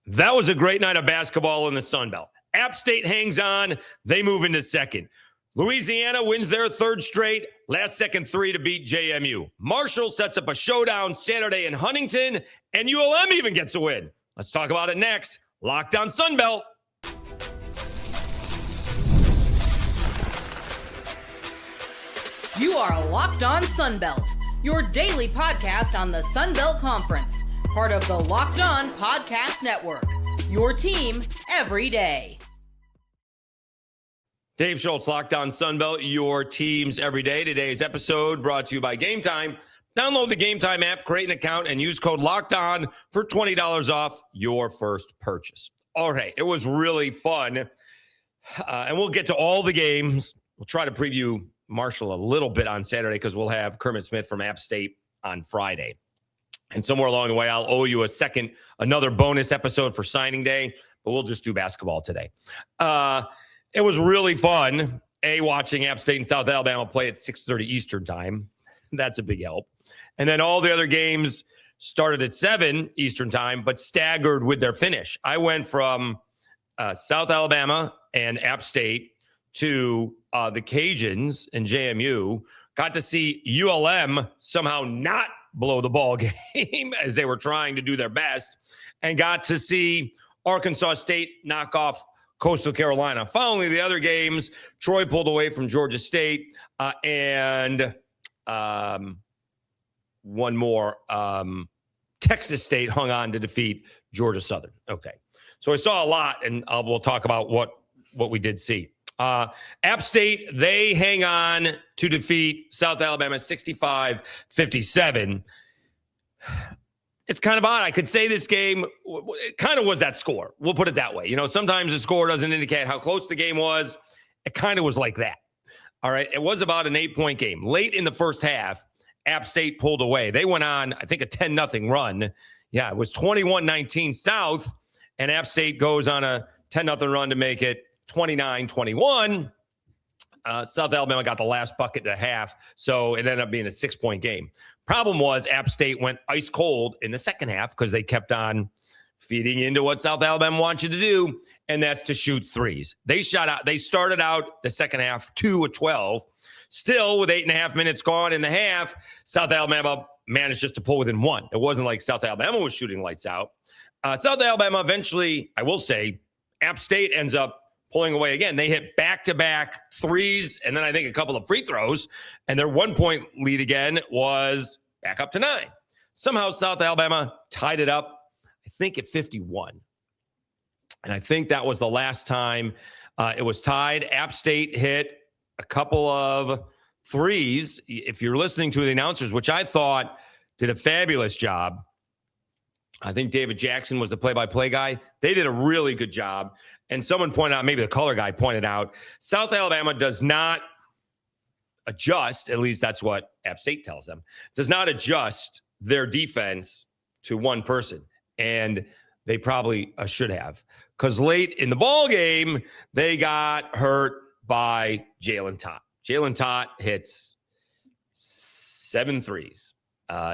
That was a great night of basketball in the Sun Belt. App State hangs on. They move into second. Louisiana wins their third straight. Last second three to beat JMU. Marshall sets up a showdown Saturday in Huntington. And ULM even gets a win. Let's talk about it next. Locked on Sun Belt. You are Locked on Sun Belt, your daily podcast on the Sun Belt Conference. Part of the Locked On Podcast Network. Your team every day. Dave Schultz, Locked on Sunbelt, your teams every day. Today's episode brought to you by Game Time. Download the Game Time app, create an account, and use code LOCKEDON for $20 off your first purchase. All right, it was really fun. And we'll get to all the games. We'll try to preview Marshall a little bit on Saturday because we'll have Kermit Smith from App State on Friday. And somewhere along the way, I'll owe you another bonus episode for signing day, but we'll just do basketball today. It was really fun, watching App State and South Alabama play at 6:30 Eastern time. That's a big help. And then all the other games started at 7 Eastern time, but staggered with their finish. I went from South Alabama and App State to the Cajuns and JMU. Got to see ULM somehow not blow the ball game as they were trying to do their best, and got to see Arkansas State knock off Coastal Carolina. Following the other games, Troy pulled away from Georgia State, and one more, Texas State hung on to defeat Georgia Southern. Okay, so I saw a lot, and we'll talk about what we did see. App State, they hang on to defeat South Alabama 65-57. It's kind of odd. I could say this game, it kind of was that score. We'll put it that way. You know, sometimes the score doesn't indicate how close the game was. It kind of was like that. All right. It was about an 8-point game. Late in the first half, App State pulled away. They went on, I think, a 10-0 run. Yeah, it was 21-19 South, and App State goes on a 10-0 run to make it 29-21. South Alabama got the last bucket at the half, so it ended up being a 6-point game. Problem was App State went ice cold in the second half because they kept on feeding into what South Alabama wants you to do, and that's to shoot threes. They started out the second half 2-12. Still, with 8.5 minutes gone in the half, South Alabama managed just to pull within one. It wasn't like South Alabama was shooting lights out. South Alabama eventually, I will say, App State ends up pulling away again. They hit back-to-back threes and then I think a couple of free throws, and their 1-point lead again was back up to 9. Somehow South Alabama tied it up, I think, at 51. And I think that was the last time it was tied. App State hit a couple of threes. If you're listening to the announcers, which I thought did a fabulous job, I think David Jackson was the play-by-play guy. They did a really good job. And someone pointed out, maybe the color guy pointed out, South Alabama does not adjust, at least that's what App State tells them, does not adjust their defense to one person. And they probably should have. Because late in the ball game, they got hurt by Jalen Tot. Jalen Tot hits 7 threes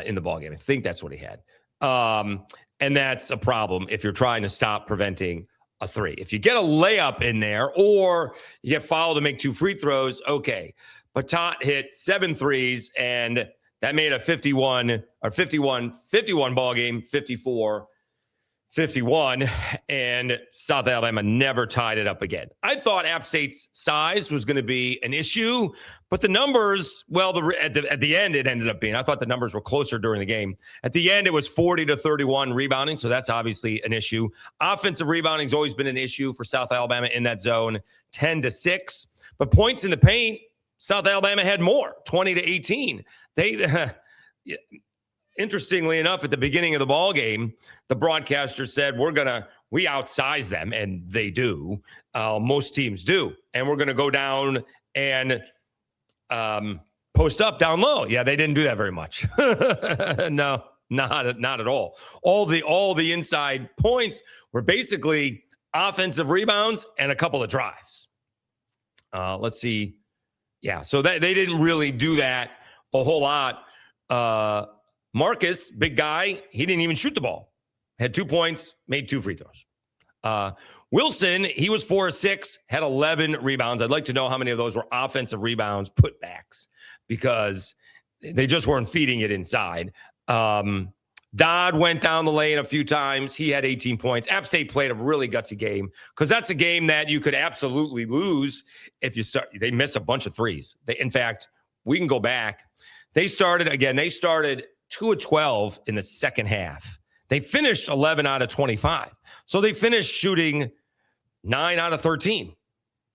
in the ball game. I think that's what he had. And that's a problem if you're trying to stop preventing a 3. If you get a layup in there or you get fouled to make 2 free throws, okay. But Tott hit 7 threes, and that made a 51 ball game, 54-51, and South Alabama never tied it up again. I thought App State's size was going to be an issue, but the numbers, well, at the end it ended up being. I thought the numbers were closer during the game. At the end, it was 40-31 rebounding, so that's obviously an issue. Offensive rebounding has always been an issue for South Alabama in that zone, 10-6. But points in the paint, South Alabama had more, 20-18. Interestingly enough, at the beginning of the ball game, the broadcaster said, we outsize them, and they do. Most teams do. And we're going to go down and post up down low. Yeah, they didn't do that very much. No, not at all. All the inside points were basically offensive rebounds and a couple of drives. Let's see. Yeah, so they didn't really do that a whole lot. Marcus, big guy, he didn't even shoot the ball. had 2 points, made 2 free throws. Wilson, he was 4 of 6, had 11 rebounds. I'd like to know how many of those were offensive rebounds, putbacks, because they just weren't feeding it inside. Dowd went down the lane a few times. He had 18 points. App State played a really gutsy game because that's a game that you could absolutely lose if you start. They missed a bunch of threes. In fact, we can go back. They started 2 of 12 in the second half. They finished 11 out of 25. So they finished shooting 9 out of 13.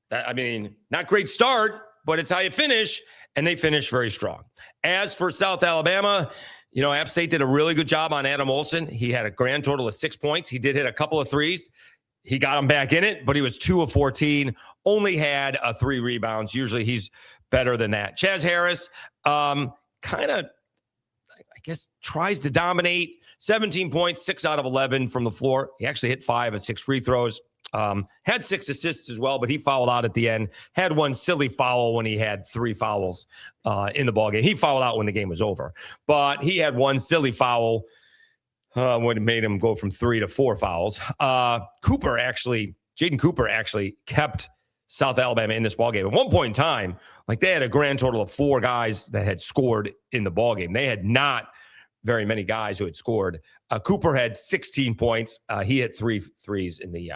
Not great start, but it's how you finish. And they finished very strong. As for South Alabama, App State did a really good job on Adam Olson. He had a grand total of 6 points. He did hit a couple of threes. He got him back in it, but he was 2 of 14, only had 3 rebounds. Usually he's better than that. Chaz Harris, tries to dominate. 17 points, 6 out of 11 from the floor. He actually hit 5 of 6 free throws. Had 6 assists as well, but he fouled out at the end. Had one silly foul when he had 3 fouls in the ballgame. He fouled out when the game was over, but he had one silly foul when it made him go from 3 to 4 fouls. Jaden Cooper actually kept South Alabama in this ballgame. At one point in time, they had a grand total of 4 guys that had scored in the ballgame. They had not very many guys who had scored. Cooper had 16 points. He hit 3 threes in the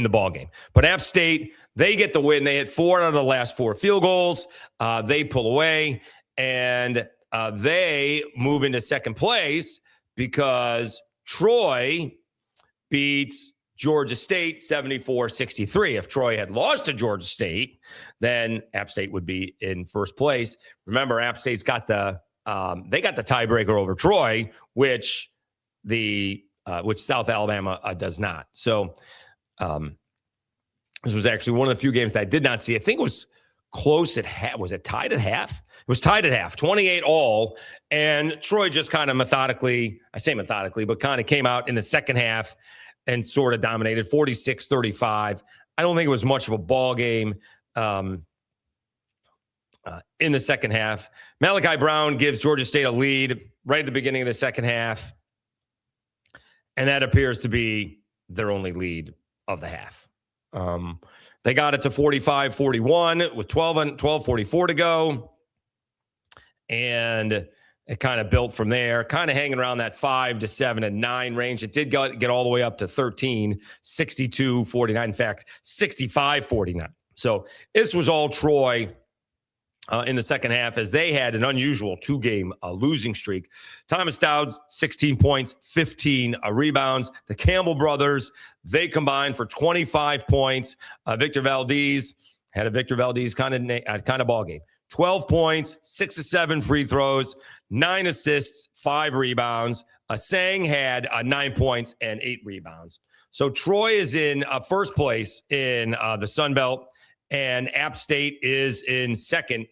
ball game. But App State, they get the win. They hit 4 out of the last 4 field goals. They pull away, and they move into second place because Troy beats Georgia State 74-63. If Troy had lost to Georgia State, then App State would be in first place. Remember, App State's got the tiebreaker over Troy, which South Alabama does not. So this was actually one of the few games that I did not see. I think it was close at half. Was it tied at half? It was tied at half, 28 all. And Troy just kind of but kind of came out in the second half and sort of dominated 46-35. I don't think it was much of a ball game in the second half. Malachi Brown gives Georgia State a lead right at the beginning of the second half. And that appears to be their only lead of the half. They got it to 45-41 with 12:44 to go. And it kind of built from there, kind of hanging around that 5 to 7 and 9 range. It did get all the way up to 13, 62-49. In fact, 65-49. So this was all Troy in the second half, as they had an unusual 2-game losing streak. Thomas Dowd, 16 points, 15 rebounds. The Campbell brothers, they combined for 25 points. Victor Valdez had a Victor Valdez kind of ball game. 12 points, 6 of 7 free throws, 9 assists, 5 rebounds. Sang had 9 points and 8 rebounds. So Troy is in first place in the Sun Belt, and App State is in second.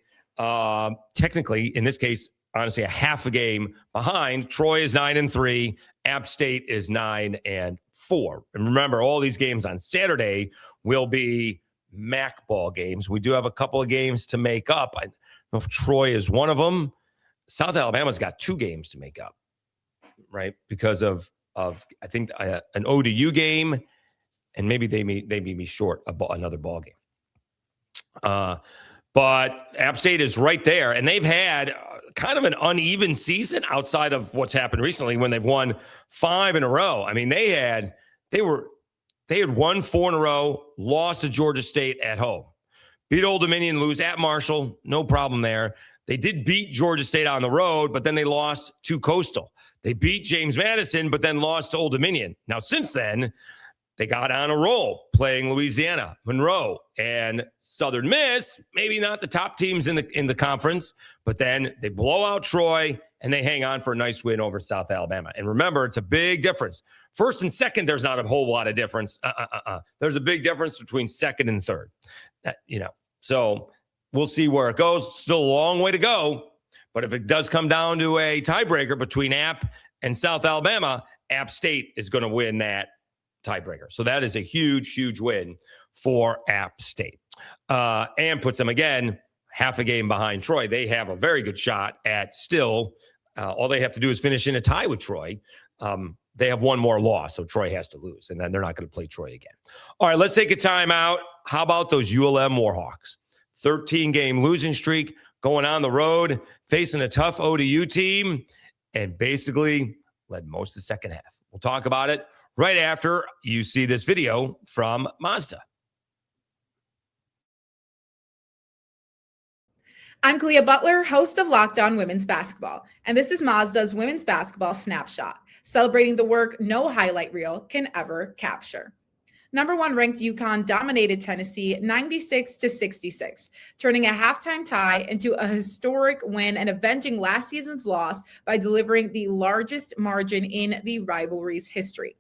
Technically, in this case, honestly, a half a game behind. Troy is 9-3. App State is 9-4. And remember, all these games on Saturday will be MAC ball games. We do have a couple of games to make up. I don't know if Troy is one of them. South Alabama's got 2 games to make up, right? Because of I think an ODU game, and maybe they may be short another ball game. But App State is right there, and they've had kind of an uneven season outside of what's happened recently when they've won 5 in a row. I mean, they had won 4 in a row, lost to Georgia State at home, beat Old Dominion, lose at Marshall, no problem there. They did beat Georgia State on the road, but then they lost to Coastal. They beat James Madison, but then lost to Old Dominion. Now, since then, they got on a roll playing Louisiana, Monroe, and Southern Miss. Maybe not the top teams in the conference, but then they blow out Troy and they hang on for a nice win over South Alabama. And remember, it's a big difference. First and second, there's not a whole lot of difference. There's a big difference between second and third. So we'll see where it goes. Still a long way to go. But if it does come down to a tiebreaker between App and South Alabama, App State is going to win that tiebreaker. So that is a huge, huge win for App State. And puts them, again, half a game behind Troy. They have a very good shot at still, all they have to do is finish in a tie with Troy They have one more loss, so Troy has to lose, and then they're not going to play Troy again. All right, let's take a timeout. How about those ULM Warhawks? 13-game losing streak, going on the road, facing a tough ODU team, and basically led most of the second half. We'll talk about it right after you see this video from Mazda. I'm Kalia Butler, host of Locked On Women's Basketball, and this is Mazda's Women's Basketball Snapshot, celebrating the work no highlight reel can ever capture. Number 1 ranked UConn dominated Tennessee 96-66, turning a halftime tie into a historic win and avenging last season's loss by delivering the largest margin in the rivalry's history.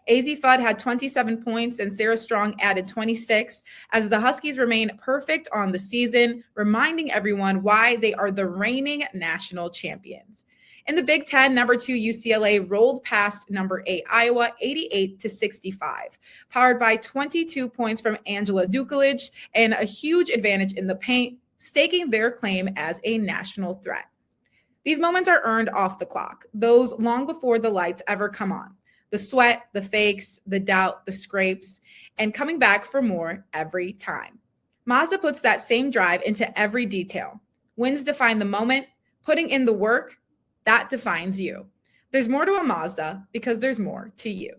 AZ Fudd had 27 points and Sarah Strong added 26 as the Huskies remain perfect on the season, reminding everyone why they are the reigning national champions. In the Big Ten, number 2 UCLA rolled past number 8 Iowa 88-65, powered by 22 points from Angela Dukelich and a huge advantage in the paint, staking their claim as a national threat. These moments are earned off the clock, those long before the lights ever come on. The sweat, the fakes, the doubt, the scrapes, and coming back for more every time. Mazda puts that same drive into every detail. Wins define the moment, putting in the work, that defines you. There's more to a Mazda because there's more to you.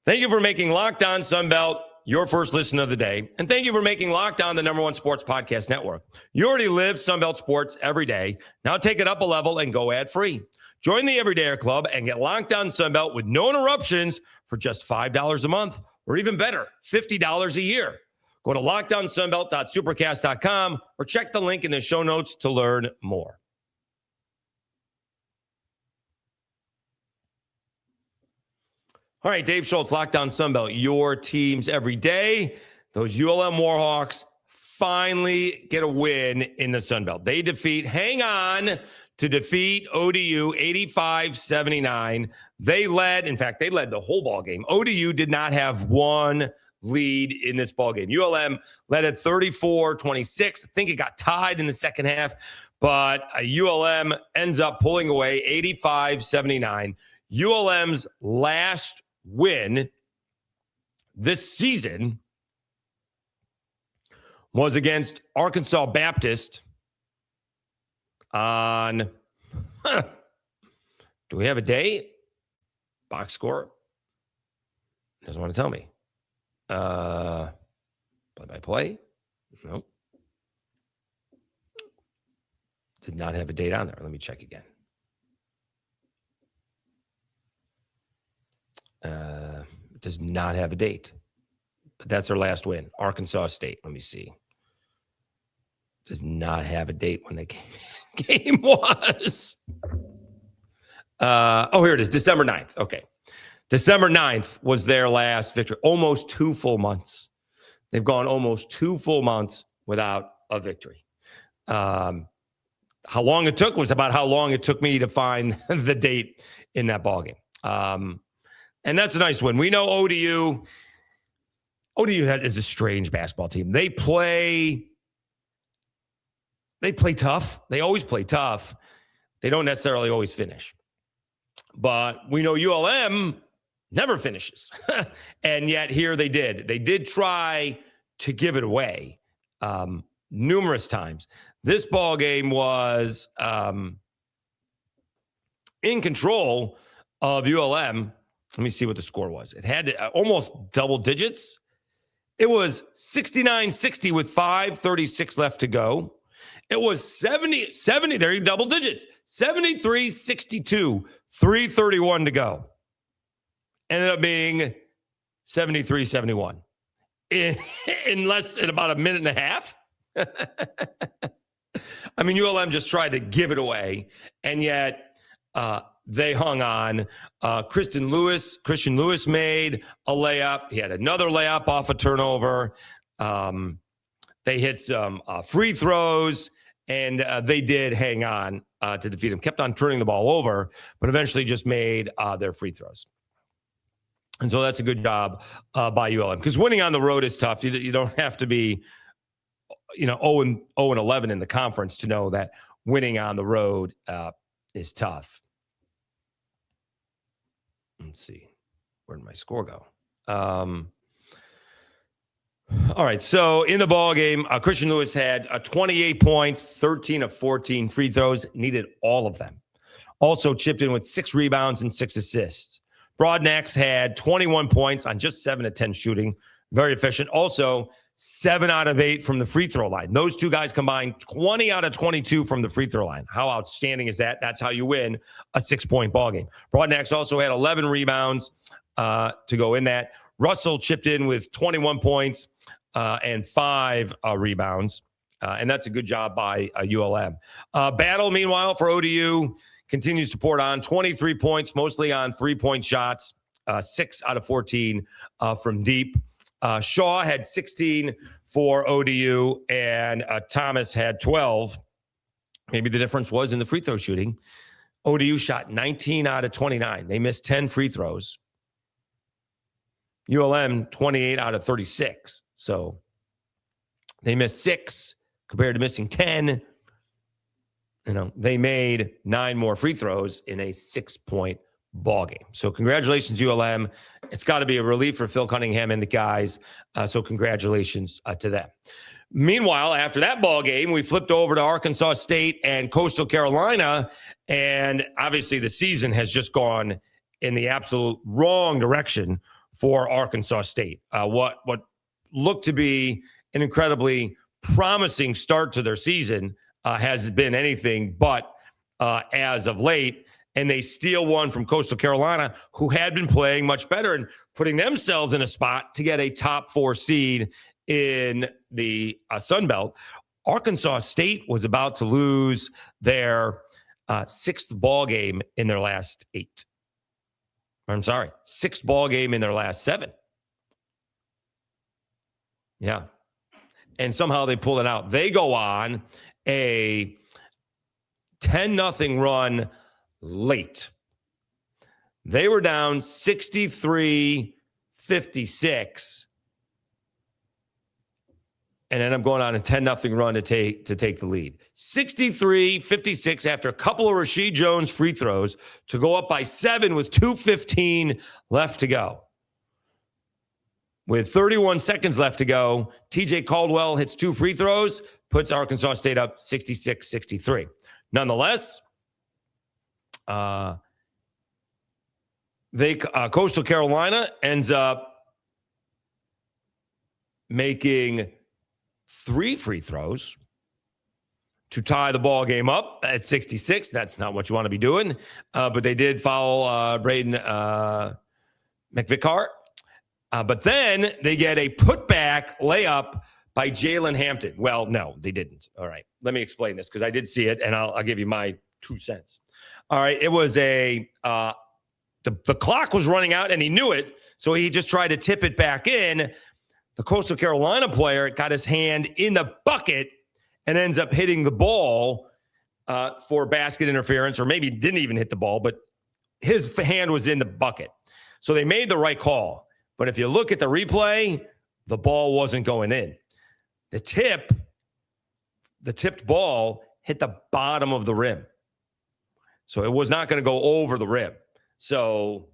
Thank you for making Locked On Sunbelt your first listen of the day. And thank you for making Locked On the #1 sports podcast network. You already live Sunbelt sports every day. Now take it up a level and go ad-free. Join the Everydayer Club and get Locked On Sunbelt with no interruptions for just $5 a month, or even better, $50 a year. Go to LockedOnSunbelt.supercast.com or check the link in the show notes to learn more. All right, Dave Schultz, Locked On Sunbelt, your teams every day. Those ULM Warhawks finally get a win in the Sunbelt. They hang on to defeat ODU 85-79. They led the whole ball game. ODU did not have one lead in this ball game. ULM led at 34-26. I think it got tied in the second half, but ULM ends up pulling away 85-79. ULM's last win this season was against Arkansas Baptist on, do we have a date? Box score? Doesn't want to tell me. Play-by-play? Nope. Did not have a date on there. Let me check again. Does not have a date. But that's their last win. Arkansas State. Let me see. Does not have a date when the game was. Here it is. December 9th. Okay. December 9th was their last victory. Almost 2 full months. They've gone almost 2 full months without a victory. How long it took was about how long it took me to find the date in that ballgame. And that's a nice win. We know ODU is a strange basketball team. They play tough. They always play tough. They don't necessarily always finish. But we know ULM never finishes. And yet here they did. They did try to give it away numerous times. This ball game was in control of ULM. Let me see what the score was. It had almost double digits. It was 69-60 with 5:36 left to go. It was 70, there you double digits. 73-62, 3:31 to go. Ended up being 73-71 in about a minute and a half. I mean, ULM just tried to give it away, and yet they hung on. Krystian Lewis made a layup. He had another layup off a turnover. They hit some free throws, and they did hang on to defeat him. Kept on turning the ball over, but eventually just made their free throws. And so that's a good job by ULM, because winning on the road is tough. You don't have to be 0-11 in the conference to know that winning on the road is tough. Let's see. Where did my score go? All right. So in the ball game, Krystian Lewis had 28 points, 13 of 14 free throws, needed all of them. Also chipped in with 6 rebounds and 6 assists. Broadnax had 21 points on just 7 of 10 shooting. Very efficient. Also, 7 out of 8 from the free throw line. Those two guys combined 20 out of 22 from the free throw line. How outstanding is that? That's how you win a 6-point ball game. Broadnax also had 11 rebounds to go in that. Russell chipped in with 21 points and 5 rebounds. And that's a good job by ULM. Battle, meanwhile, for ODU continues to pour it on. 23 points, mostly on 3-point shots. 6 out of 14 from deep. Shaw had 16 for ODU, and Thomas had 12. Maybe the difference was in the free throw shooting. ODU shot 19 out of 29. They missed 10 free throws. ULM, 28 out of 36. So they missed 6 compared to missing 10. You know, they made 9 more free throws in a 6-point ball game. So congratulations, ULM. It's got to be a relief for Phil Cunningham and the guys. So congratulations to them. Meanwhile, after that ball game, we flipped over to Arkansas State and Coastal Carolina. And obviously the season has just gone in the absolute wrong direction for Arkansas State. What looked to be an incredibly promising start to their season has been anything but as of late. And they steal one from Coastal Carolina, who had been playing much better and putting themselves in a spot to get a top 4 seed in the Sun Belt. Arkansas State was about to lose their 6th ball game in their last 8. I'm sorry, 6th ball game in their last 7. Yeah. And somehow they pull it out. They go on a 10-0 run late. They were down 63-56 and end up going on a 10-0 run to take the lead. 63-56 after a couple of Rasheed Jones free throws to go up by 7 with 2:15 left to go. With 31 seconds left to go, TJ Caldwell hits 2 free throws, puts Arkansas State up 66-63. Nonetheless, Coastal Carolina ends up making 3 free throws to tie the ball game up at 66. That's not what you want to be doing, but they did foul Braden McVicar. But then they get a putback layup by Jalen Hampton. Well, no, they didn't. All right, let me explain this because I did see it, and I'll give you my 2 cents. All right, it was the clock was running out, and he knew it, so he just tried to tip it back in. The Coastal Carolina player got his hand in the bucket and ends up hitting the ball for basket interference, or maybe didn't even hit the ball, but his hand was in the bucket. So they made the right call. But if you look at the replay, the ball wasn't going in. The tipped ball hit the bottom of the rim. So it was not going to go over the rim. So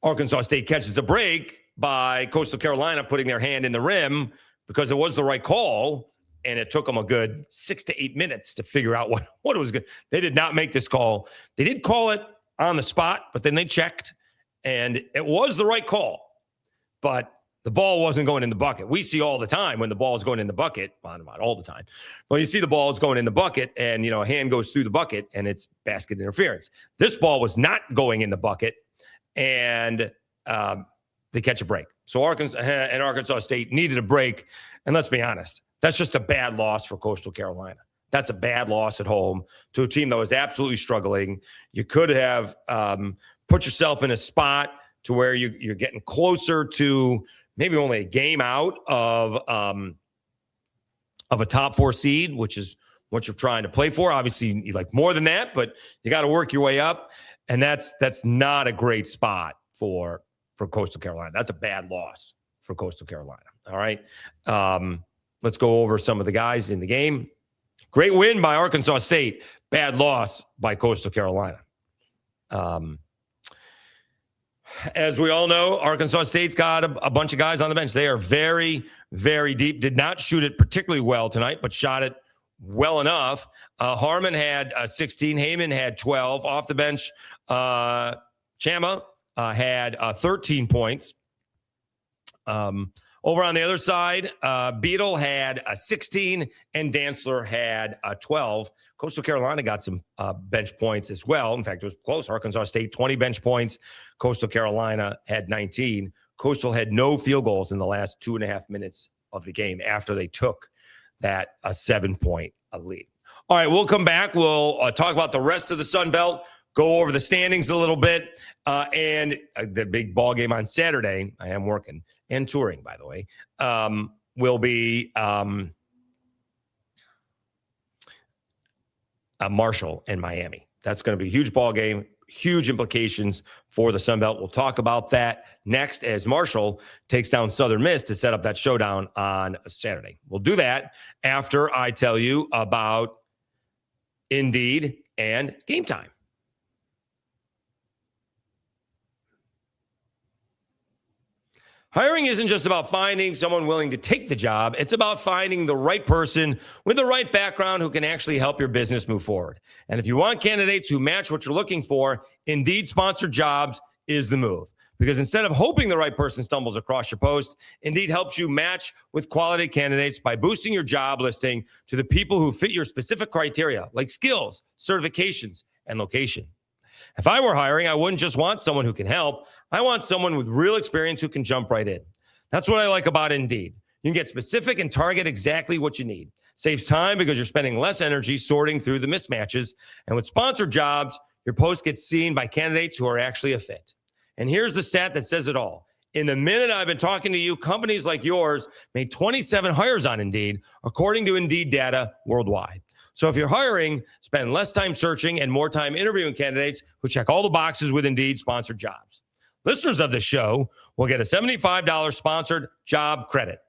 Arkansas State catches a break by Coastal Carolina putting their hand in the rim because it was the right call, and it took them a good 6 to 8 minutes to figure out what it was good. They did not make this call. They did call it on the spot, but then they checked, and it was the right call. But the ball wasn't going in the bucket. We see all the time when the ball is going in the bucket. Well, not all the time. Well, you see the ball is going in the bucket, and a hand goes through the bucket, and it's basket interference. This ball was not going in the bucket, and they catch a break. So Arkansas State needed a break. And let's be honest, that's just a bad loss for Coastal Carolina. That's a bad loss at home to a team that was absolutely struggling. You could have put yourself in a spot to where you're getting closer to maybe only a game out of a top 4 seed, which is what you're trying to play for. Obviously, you like more than that, but you got to work your way up. And that's not a great spot for Coastal Carolina. That's a bad loss for Coastal Carolina. All right. Let's go over some of the guys in the game. Great win by Arkansas State. Bad loss by Coastal Carolina. As we all know, Arkansas State's got a bunch of guys on the bench. They are very, very deep. Did not shoot it particularly well tonight, but shot it well enough. Harmon had 16. Heyman had 12. Off the bench, Chama had 13 points. Over on the other side, Beadle had 16 and Dantzler had 12. Coastal Carolina got some bench points as well. In fact, it was close. Arkansas State, 20 bench points. Coastal Carolina had 19. Coastal had no field goals in the last 2.5 minutes of the game after they took that 7-point lead. All right, we'll come back. We'll talk about the rest of the Sun Belt, go over the standings a little bit, and the big ball game on Saturday. I am working and touring, by the way, will be Marshall and Miami. That's going to be a huge ball game, huge implications for the Sun Belt. We'll talk about that next as Marshall takes down Southern Miss to set up that showdown on Saturday. We'll do that after I tell you about Indeed and Game Time. Hiring isn't just about finding someone willing to take the job. It's about finding the right person with the right background who can actually help your business move forward. And if you want candidates who match what you're looking for, Indeed sponsored jobs is the move. Because instead of hoping the right person stumbles across your post, Indeed helps you match with quality candidates by boosting your job listing to the people who fit your specific criteria, like skills, certifications, and location. If I were hiring, I wouldn't just want someone who can help. I want someone with real experience who can jump right in. That's what I like about Indeed. You can get specific and target exactly what you need. Saves time because you're spending less energy sorting through the mismatches. And with sponsored jobs, your post gets seen by candidates who are actually a fit. And here's the stat that says it all. In the minute I've been talking to you, companies like yours made 27 hires on Indeed, according to Indeed data worldwide. So if you're hiring, spend less time searching and more time interviewing candidates who check all the boxes with Indeed sponsored jobs. Listeners of the show will get a $75 sponsored job credit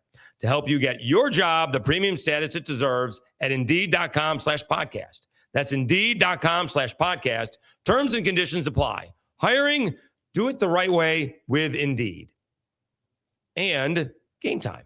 to help you get your job the premium status it deserves at Indeed.com/podcast. That's Indeed.com/podcast. Terms and conditions apply. Hiring, do it the right way with Indeed. And Game Time.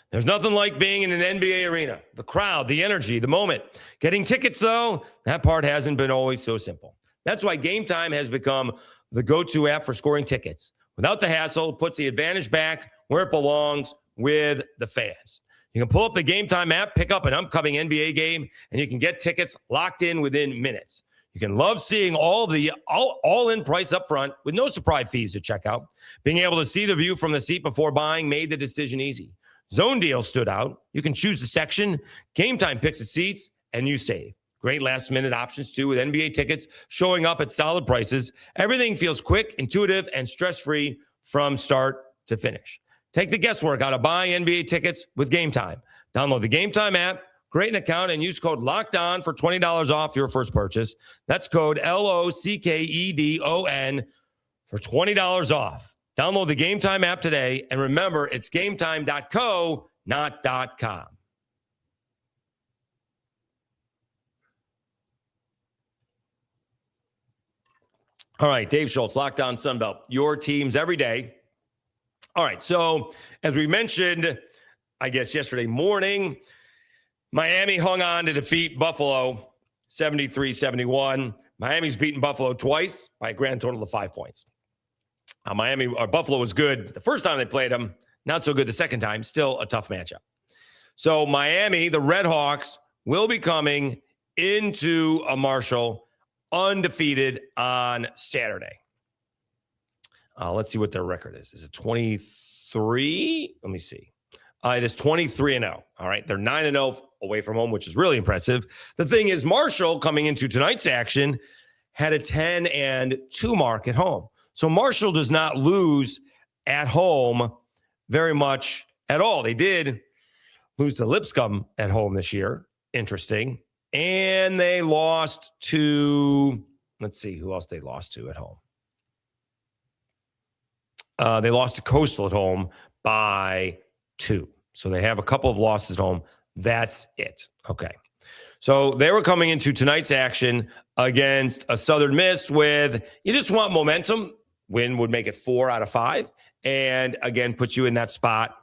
There's nothing like being in an NBA arena. The crowd, the energy, the moment. Getting tickets, though, that part hasn't been always so simple. That's why Game Time has become the go-to app for scoring tickets. Without the hassle, it puts the advantage back where it belongs with the fans. You can pull up the Game Time app, pick up an upcoming NBA game, and you can get tickets locked in within minutes. You can love seeing all-in price up front with no surprise fees to check out. Being able to see the view from the seat before buying made the decision easy. Zone deals stood out. You can choose the section. Game Time picks the seats, and you save. Great last-minute options, too, with NBA tickets showing up at solid prices. Everything feels quick, intuitive, and stress-free from start to finish. Take the guesswork out of buying NBA tickets with Game Time. Download the Game Time app, create an account, and use code LOCKEDON for $20 off your first purchase. That's code LOCKEDON for $20 off. Download the Game Time app today, and remember, it's gametime.co, not .com. All right, Dave Schultz, Locked On Sunbelt, your teams every day. All right, so as we mentioned, I guess yesterday morning, Miami hung on to defeat Buffalo 73-71. Miami's beaten Buffalo twice by a grand total of 5 points. Buffalo was good the first time they played them, not so good the second time, still a tough matchup. So Miami, the Red Hawks, will be coming into a Marshall undefeated on Saturday. Let's see what their record is. Is it 23? Let me see. It is 23-0. All right. They're 9-0 away from home, which is really impressive. The thing is, Marshall, coming into tonight's action, had a 10-2 mark at home. So Marshall does not lose at home very much at all. They did lose to Lipscomb at home this year. Interesting. And they lost to, let's see, who else they lost to at home. They lost to Coastal at home by 2. So they have a couple of losses at home. That's it. Okay. So they were coming into tonight's action against a Southern Miss with, you just want momentum. Win would make it 4 out of 5. And again, put you in that spot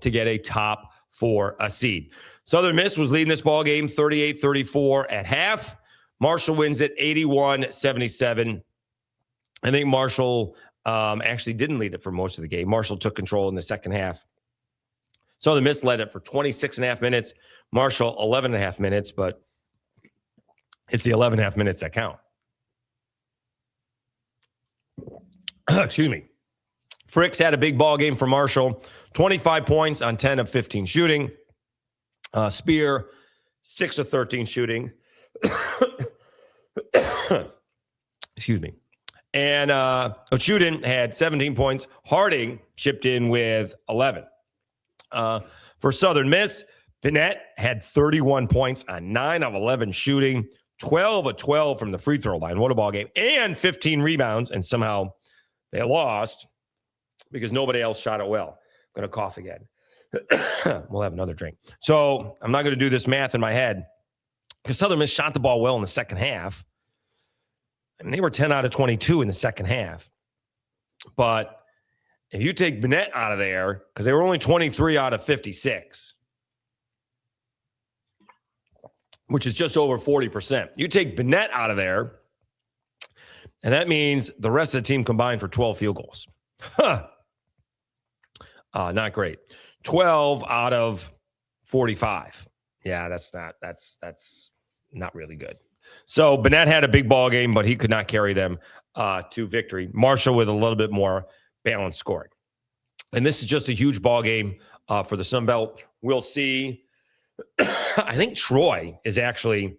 to get a top 4 seed. Southern Miss was leading this ball game 38-34 at half. Marshall wins it 81-77. I think Marshall actually didn't lead it for most of the game. Marshall took control in the second half. Southern Miss led it for 26.5 minutes. Marshall, 11.5 minutes, but it's the 11.5 minutes that count. Excuse me. Fricks had a big ball game for Marshall. 25 points on 10 of 15 shooting. Spear, 6 of 13 shooting. Excuse me. And Ochuden had 17 points. Harding chipped in with 11. For Southern Miss, Bennett had 31 points on 9 of 11 shooting, 12 of 12 from the free throw line. What a ball game. And 15 rebounds. And somehow they lost because nobody else shot it well. I'm going to cough again. We'll have another drink. So I'm not going to do this math in my head because Southern Miss shot the ball well in the second half. I mean, they were 10 out of 22 in the second half. But if you take Bennett out of there, because they were only 23 out of 56, which is just over 40%. You take Bennett out of there, and that means the rest of the team combined for 12 field goals. Not great. 12 out of 45. Yeah, that's not really good. So Bennett had a big ball game, but he could not carry them to victory. Marshall with a little bit more balanced scoring. And this is just a huge ball game for the Sun Belt. We'll see. I think Troy is actually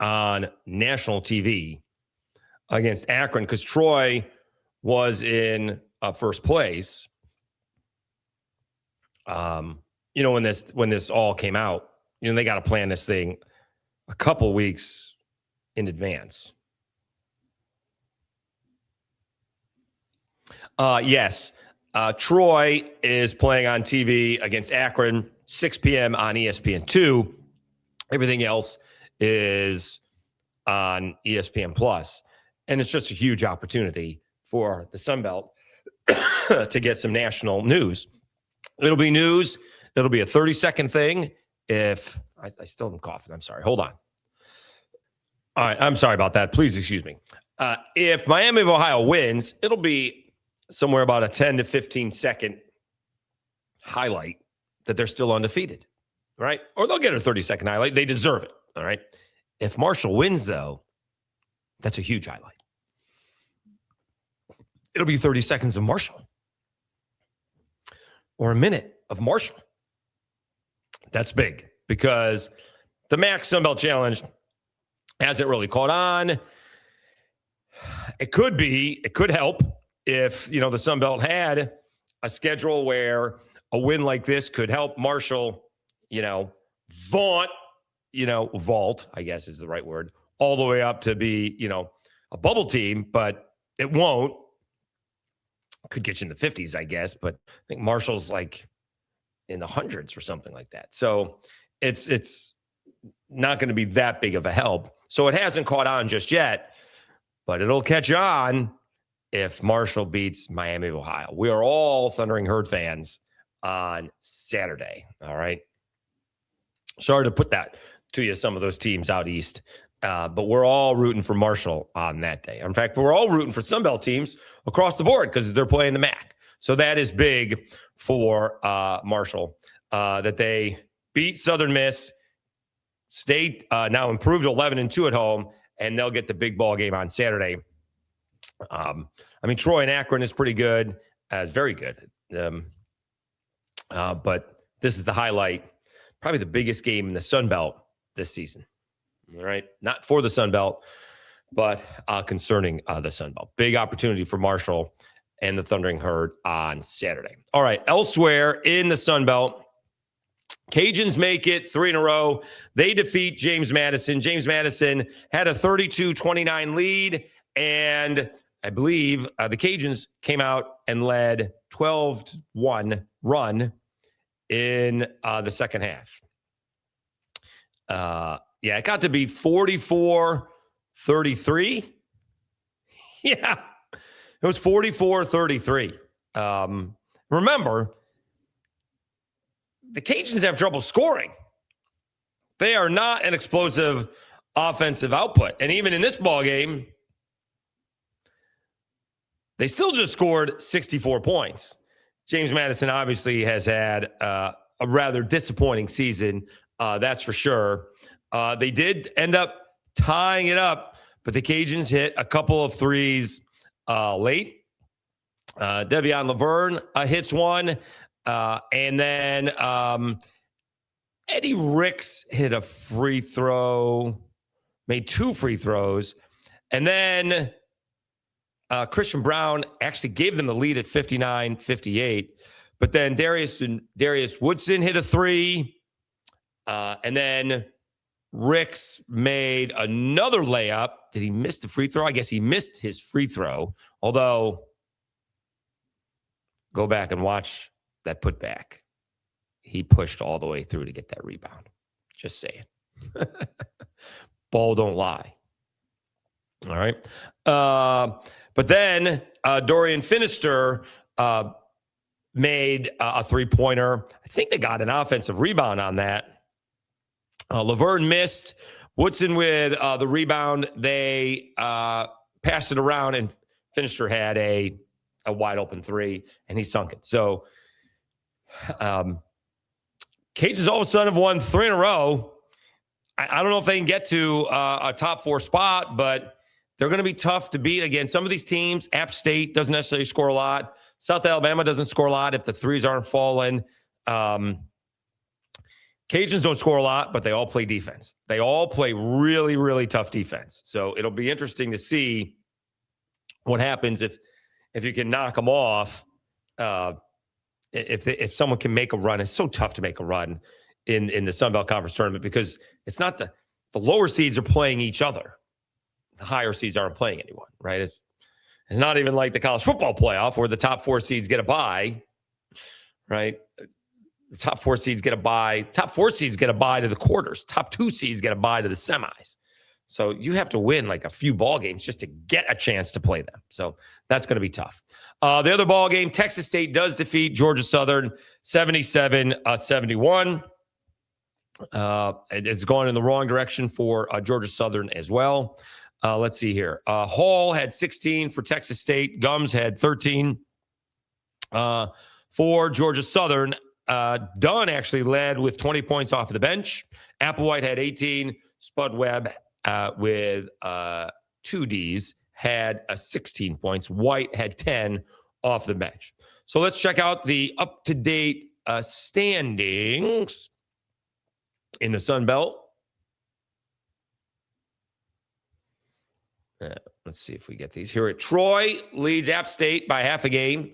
on national TV against Akron because Troy was in first place. When this all came out, they got to plan this thing a couple weeks in advance. Yes. Troy is playing on TV against Akron, 6 p.m. on ESPN2. Everything else is on ESPN Plus. And it's just a huge opportunity for the Sun Belt to get some national news. It'll be news. It'll be a 30-second thing. If I still am coughing, I'm sorry. Hold on. All right. I'm sorry about that. Please excuse me. If Miami of Ohio wins, it'll be somewhere about a 10 to 15 second highlight that they're still undefeated, right? Or they'll get a 30-second highlight. They deserve it, all right? If Marshall wins, though, that's a huge highlight. It'll be 30 seconds of Marshall or a minute of Marshall. That's big because the MAC Sun Belt Challenge hasn't really caught on. It could help if, the Sun Belt had a schedule where a win like this could help Marshall, vault, I guess is the right word, all the way up to be, a bubble team, but it won't. Could get you in the 50s, I guess, but I think Marshall's like in the hundreds or something like that. So it's not going to be that big of a help. So it hasn't caught on just yet, but it'll catch on if Marshall beats Miami of Ohio. We are all Thundering Herd fans on Saturday. All right. Sorry to put that to you, some of those teams out east, but we're all rooting for Marshall on that day. In fact, we're all rooting for Sun Belt teams across the board because they're playing the MAC. So that is big for Marshall that they beat Southern Miss, stay now improved 11-2 at home, and they'll get the big ball game on Saturday. Troy and Akron is pretty good, very good. But this is the highlight, probably the biggest game in the Sun Belt this season. All right. Not for the Sun Belt, but concerning the Sun Belt. Big opportunity for Marshall and the Thundering Herd on Saturday. All right. Elsewhere in the Sun Belt, Cajuns make it 3 in a row. They defeat James Madison. James Madison had a 32-29 lead, and I believe the Cajuns came out and led 12-1 run in the second half. It got to be 44-33. Yeah, it was 44-33. Remember, the Cajuns have trouble scoring. They are not an explosive offensive output. And even in this ball game, they still just scored 64 points. James Madison obviously has had a rather disappointing season, that's for sure. They did end up tying it up, but the Cajuns hit a couple of threes late. Devion Laverne hits one, and then Eddie Ricks hit a free throw, made 2 free throws, and then Krystian Brown actually gave them the lead at 59-58, but then Darius Woodson hit a 3, and then Ricks made another layup. Did he miss the free throw? I guess he missed his free throw, although go back and watch that putback. He pushed all the way through to get that rebound. Just saying. Ball don't lie. All right. But then Dorian Finister made a three-pointer. I think they got an offensive rebound on that. Laverne missed. Woodson with the rebound. They passed it around, and Finister had a wide-open 3, and he sunk it. So Cajuns all of a sudden have won 3 in a row. I don't know if they can get to a top 4 spot, but they're going to be tough to beat. Again, some of these teams, App State doesn't necessarily score a lot. South Alabama doesn't score a lot if the threes aren't falling. Cajuns don't score a lot, but they all play defense. They all play really, really tough defense. So it'll be interesting to see what happens if you can knock them off. If someone can make a run. It's so tough to make a run in the Sun Belt Conference tournament because it's not the lower seeds are playing each other. The higher seeds aren't playing anyone, right? It's not even like the college football playoff where the top 4 seeds get a bye, right? The top 4 seeds get a bye. Top 4 seeds get a bye to the quarters. Top 2 seeds get a bye to the semis. So you have to win like a few ball games just to get a chance to play them. So that's going to be tough. The other ball game, Texas State does defeat Georgia Southern 77-71. It's going in the wrong direction for Georgia Southern as well. Let's see here. Hall had 16 for Texas State. Gums had 13 for Georgia Southern. Dunn actually led with 20 points off of the bench. Applewhite had 18. Spud Webb with 2 Ds had 16 points. White had 10 off the bench. So let's check out the up-to-date standings in the Sun Belt. Let's see if we get these here. Troy leads App State by half a game.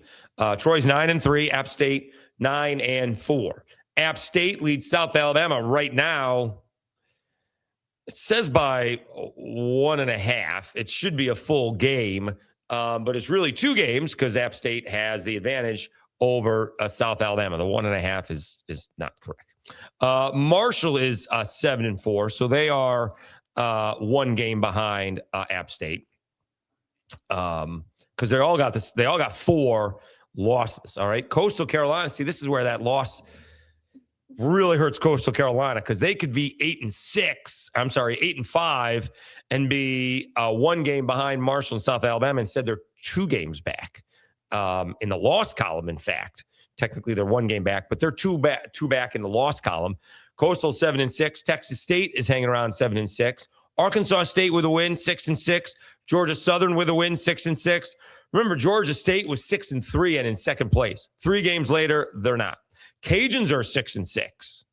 Troy's 9-3. App State 9-4. App State leads South Alabama right now. It says by 1.5. It should be a full game, but it's really 2 games because App State has the advantage over South Alabama. The 1.5 is not correct. Marshall is 7-4, so they are 1 game behind App State because they all got 4 losses. All right, Coastal Carolina. See, this is where that loss really hurts Coastal Carolina because they could be 8-5 and be 1 game behind Marshall and South Alabama. Instead, they're 2 games back in the loss column. In fact, technically they're 1 game back, but they're 2 back in the loss column. Coastal 7-6. Texas State is hanging around 7-6. Arkansas State with a win, 6-6. Georgia Southern with a win, 6-6. Remember, Georgia State was 6-3 and in second place. 3 games later, they're not. Cajuns are 6-6.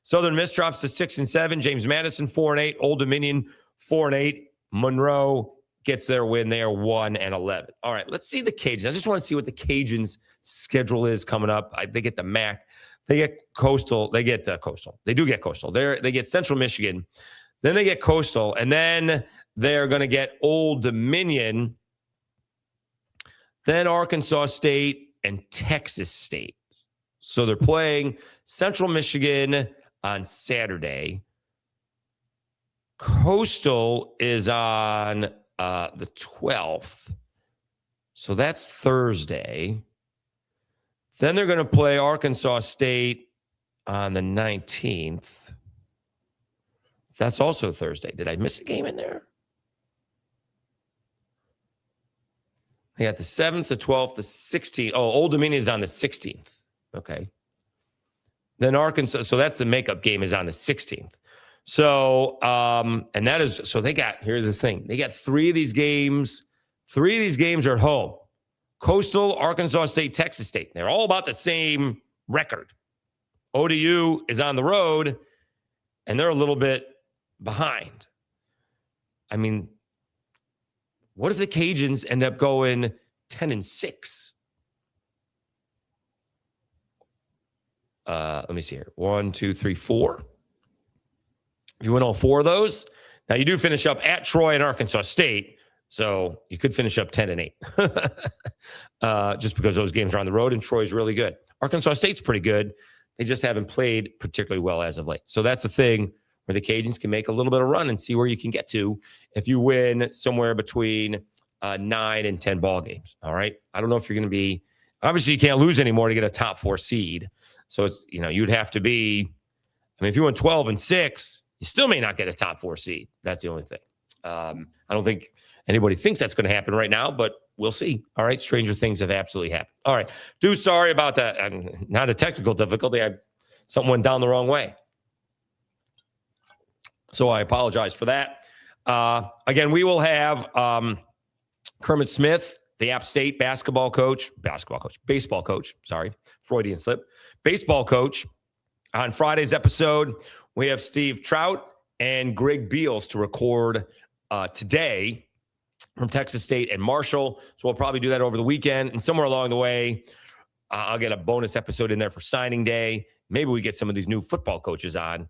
Southern Miss drops to 6-7. James Madison 4-8. Old Dominion 4-8. Monroe gets their win. They are 1-11. All right, let's see the Cajuns. I just want to see what the Cajuns' schedule is coming up. They get the MAC. They get Coastal. They get Coastal. They do get Coastal. They get Central Michigan. Then they get Coastal. And then they're going to get Old Dominion. Then Arkansas State and Texas State. So they're playing Central Michigan on Saturday. Coastal is on the 12th. So that's Thursday. Then they're going to play Arkansas State on the 19th. That's also Thursday. Did I miss a game in there? They got the 7th, the 12th, the 16th. Oh, Old Dominion is on the 16th. Okay. Then Arkansas. So that's the makeup game is on the 16th. So, and that is, so they got, here's the thing. They got 3 of these games. 3 of these games are at home. Coastal, Arkansas State, Texas State. They're all about the same record. ODU is on the road, and they're a little bit behind. I mean, what if the Cajuns end up going 10-6? Let me see here. 1, 2, 3, 4. If you win all 4 of those, now you do finish up at Troy and Arkansas State, so you could finish up 10-8. Just because those games are on the road, and Troy's really good. Arkansas State's pretty good. They just haven't played particularly well as of late. So that's the thing where the Cajuns can make a little bit of run and see where you can get to if you win somewhere between 9 and 10 ball games. All right. I don't know if you're going to be, obviously you can't lose anymore to get a top 4 seed. So it's, you'd have to be, I mean, if you went 12-6, you still may not get a top 4 seed. That's the only thing. I don't think anybody thinks that's going to happen right now, but we'll see. All right. Stranger things have absolutely happened. All right. Sorry about that. Not a technical difficulty. Something went down the wrong way. So I apologize for that. Again, we will have Kermit Smith, the App State baseball coach, sorry, Freudian slip, baseball coach. On Friday's episode, we have Steve Trout and Greg Beals to record today from Texas State and Marshall. So we'll probably do that over the weekend. And somewhere along the way, I'll get a bonus episode in there for signing day. Maybe we get some of these new football coaches on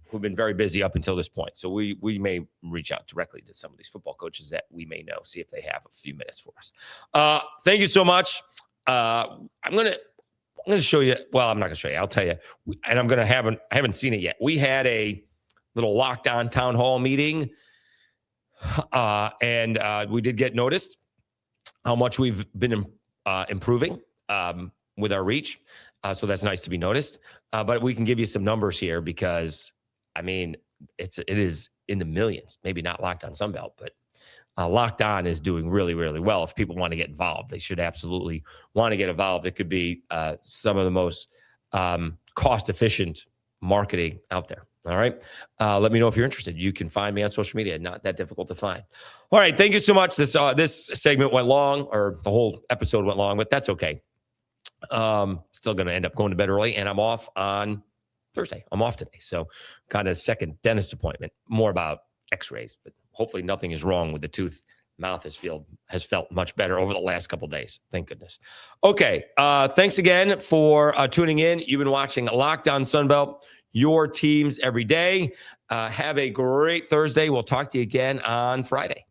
who've been very busy up until this point. So we may reach out directly to some of these football coaches that we may know, see if they have a few minutes for us. Thank you so much. I'm going to show you. Well, I'm not going to show you. I'll tell you. And I haven't seen it yet. We had a little lockdown town hall meeting. And we did get noticed how much we've been improving with our reach. So that's nice to be noticed. But we can give you some numbers here because, I mean, it is in the millions. Maybe not Locked On Sunbelt, but Locked On is doing really, really well. If people want to get involved, they should absolutely want to get involved. It could be some of the most cost-efficient marketing out there. All right. Let me know if you're interested. You can find me on social media. Not that difficult to find. All right. Thank you so much. This segment went long, or the whole episode went long, but that's okay. Still going to end up going to bed early, and I'm off on Thursday. I'm off today. So kind of second dentist appointment, more about x-rays, but hopefully nothing is wrong with the tooth. Mouth has felt much better over the last couple of days. Thank goodness. Okay. Thanks again for tuning in. You've been watching Locked On Sunbelt, your teams every day. Have a great Thursday. We'll talk to you again on Friday.